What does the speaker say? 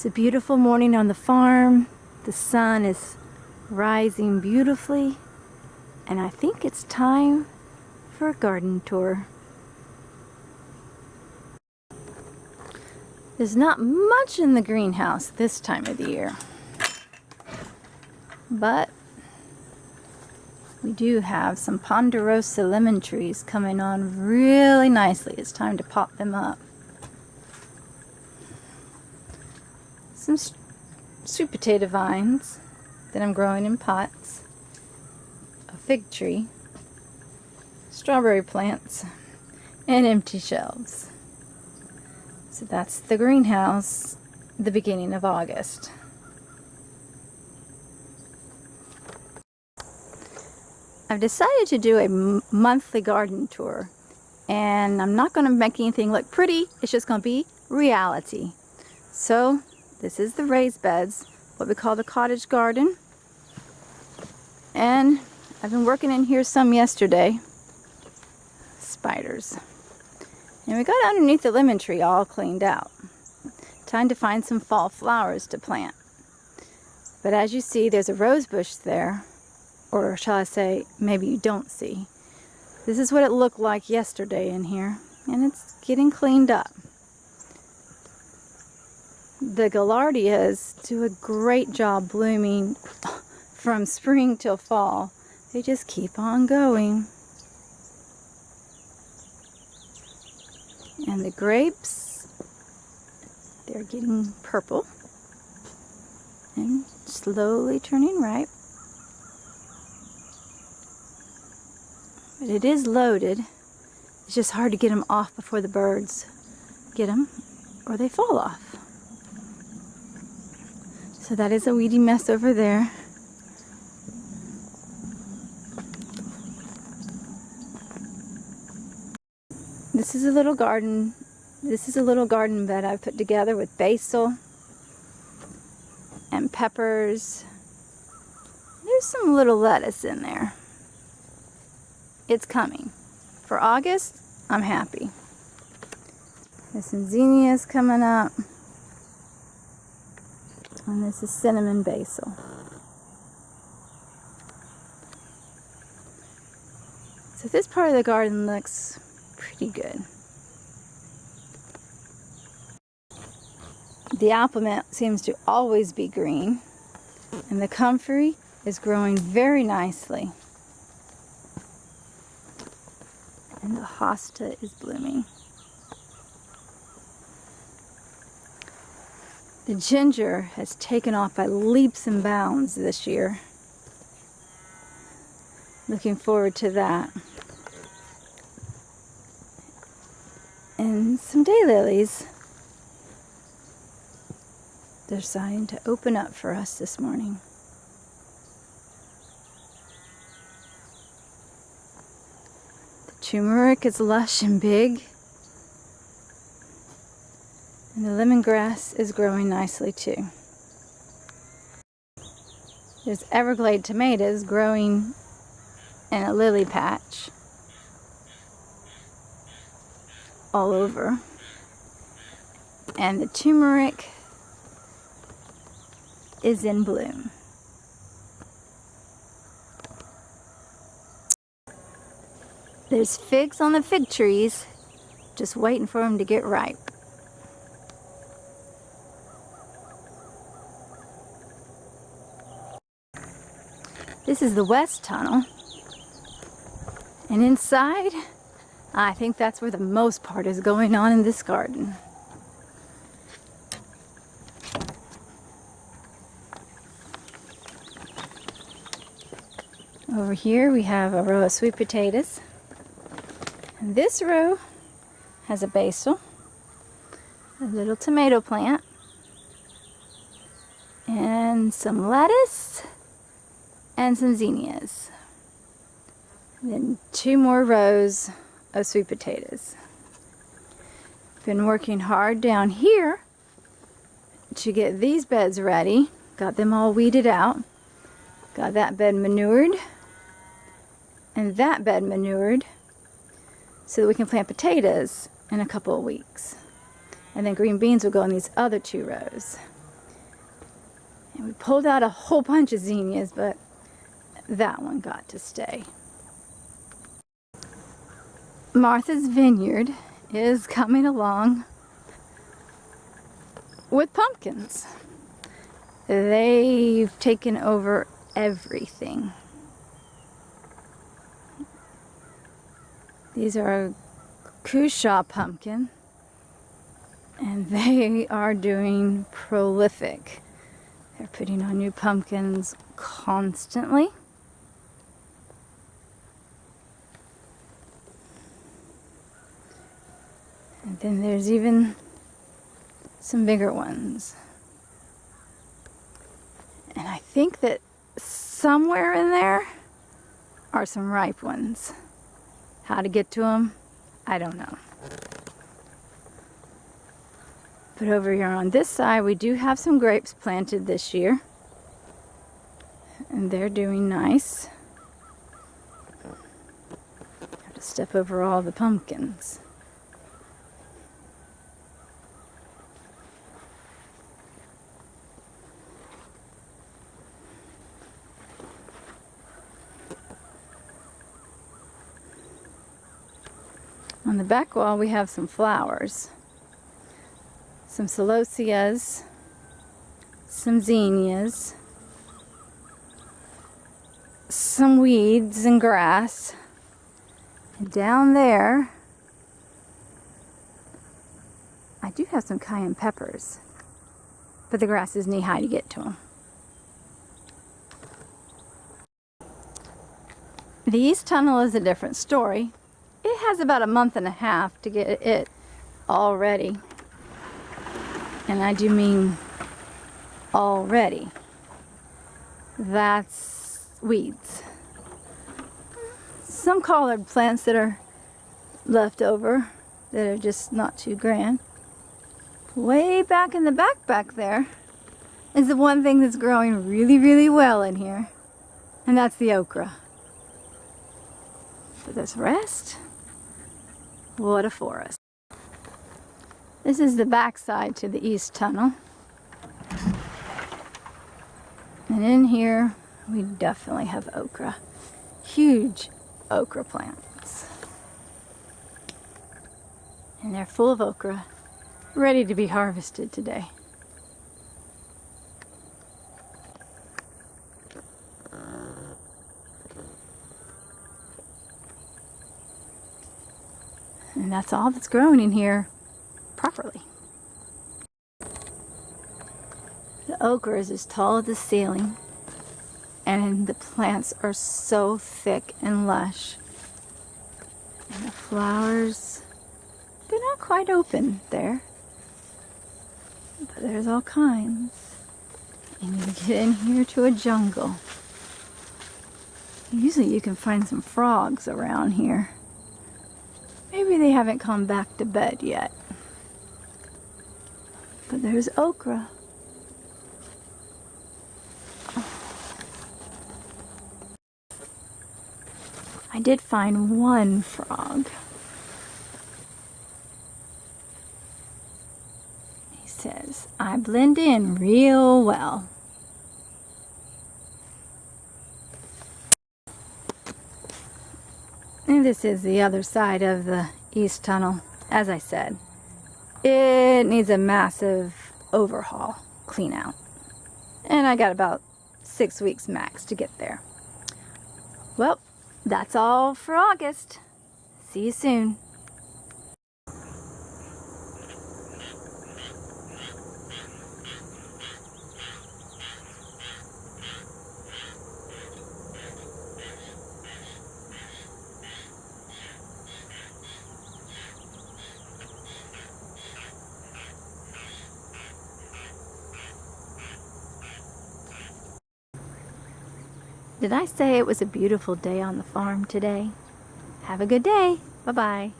It's a beautiful morning on the farm. The sun is rising beautifully, and I think it's time for a garden tour. There's not much in the greenhouse this time of the year, but we do have some ponderosa lemon trees coming on really nicely. It's time to pop them up. Some sweet potato vines that I'm growing in pots, a fig tree, strawberry plants, and empty shelves. So that's the greenhouse, the beginning of August. I've decided to do a monthly garden tour, and I'm not going to make anything look pretty. It's just going to be reality. So this is the raised beds, what we call the cottage garden. And I've been working in here some yesterday. Spiders. And we got underneath the lemon tree all cleaned out. Time to find some fall flowers to plant. But as you see, there's a rose bush there. Or shall I say, maybe you don't see. This is what it looked like yesterday in here. And it's getting cleaned up. The gaillardias do a great job blooming from spring till fall. They just keep on going. And the grapes, they're getting purple and slowly turning ripe. But it is loaded. It's just hard to get them off before the birds get them or they fall off. So that is a weedy mess over there. This is a little garden. This is a little garden bed I've put together with basil and peppers. There's some little lettuce in there. It's coming. For August, I'm happy. There's some zinnias coming up. And this is cinnamon basil. So this part of the garden looks pretty good. The apple mint seems to always be green, and the comfrey is growing very nicely. And the hosta is blooming. The ginger has taken off by leaps and bounds this year. Looking forward to that. And some daylilies. They're starting to open up for us this morning. The turmeric is lush and big. And the lemongrass is growing nicely too. There's Everglade tomatoes growing in a lily patch all over. And the turmeric is in bloom. There's figs on the fig trees, just waiting for them to get ripe. This is the west tunnel, and inside, I think that's where the most part is going on in this garden. Over here we have a row of sweet potatoes, and this row has a basil, a little tomato plant, and some lettuce, and some zinnias. And then 2 more rows of sweet potatoes. Been working hard down here to get these beds ready. Got them all weeded out. Got that bed manured and that bed manured so that we can plant potatoes in a couple of weeks. And then green beans will go in these other 2 rows. And we pulled out a whole bunch of zinnias, but that one got to stay. Martha's Vineyard is coming along with pumpkins. They've taken over everything. These are a Cushaw pumpkin, and they are doing prolific. They're putting on new pumpkins constantly. And then there's even some bigger ones. And I think that somewhere in there are some ripe ones. How to get to them, I don't know. But over here on this side, we do have some grapes planted this year. And they're doing nice. Have to step over all the pumpkins. On the back wall, we have some flowers. Some celosias, some zinnias, some weeds and grass. And down there, I do have some cayenne peppers, but the grass is knee-high to get to them. The East Tunnel is a different story. It has about a month and a half to get it all ready. And I do mean already. That's weeds. Some collared plants that are left over that are just not too grand. Way back in the back there is the one thing that's growing really, really well in here. And that's the okra. For this rest, what a forest. This is the backside to the East Tunnel. And in here, we definitely have okra. Huge okra plants. And they're full of okra, ready to be harvested today. And that's all that's growing in here properly. The okra is as tall as the ceiling, and the plants are so thick and lush. And the flowers, they're not quite open there, but there's all kinds. And you get in here to a jungle. Usually you can find some frogs around here. Maybe they haven't come back to bed yet. But there's okra. I did find one frog. He says, I blend in real well. And this is the other side of the East Tunnel. As I said, it needs a massive overhaul, clean out. And I got about 6 weeks max to get there. Well, that's all for August. See you soon. Did I say it was a beautiful day on the farm today? Have a good day. Bye-bye.